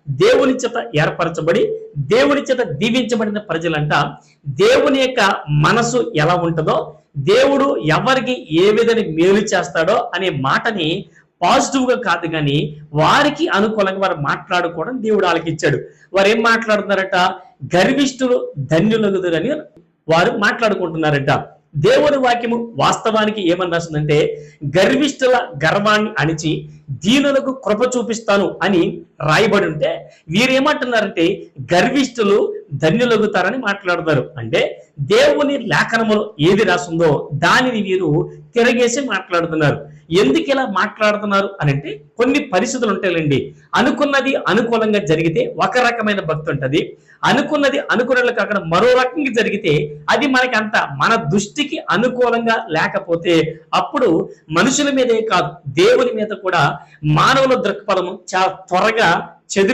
దేవుని చేత ఏర్పరచబడి దేవుని చేత దీవించబడిన ప్రజలంట దేవుని యొక్క మనసు ఎలా ఉంటుందో, దేవుడు ఎవరికి ఏ విధంగా మేలు చేస్తాడో అనే మాటని పాజిటివ్ గా కాదు కానీ వారికి అనుకూలంగా వారు మాట్లాడుకోవడం దేవుడు వాళ్ళకి ఇచ్చాడు. వారు ఏం మాట్లాడుతున్నారట? గర్విష్ఠులు ధన్యులగుదురని వారు మాట్లాడుకుంటున్నారట. దేవుని వాక్యము వాస్తవానికి ఏమని రాస్తుందంటే, గర్విష్ఠుల గర్వాన్ని అణిచి దీనులకు కృప చూపిస్తాను అని రాయబడి ఉంటే, వీరేమంటున్నారంటే గర్విష్ఠులు ధన్యులగుతారని మాట్లాడుతారు. అంటే దేవుని లేఖనములో ఏది రాసిందో దానిని వీరు తిరగేసి మాట్లాడుతున్నారు. ఎందుకు ఇలా మాట్లాడుతున్నారు అని అంటే కొన్ని పరిస్థితులు ఉంటాయండి. అనుకున్నది అనుకూలంగా జరిగితే ఒక రకమైన భక్తి ఉంటుంది, అనుకున్నది అనుకున్నట్లు కాకుండా మరో రకంగా జరిగితే అది మనకి అంత మన దృష్టికి అనుకూలంగా లేకపోతే అప్పుడు మనుషుల మీదే కాదు దేవుని మీద కూడా మానవుల దృక్పథము చాలా త్వరగా చెదిరి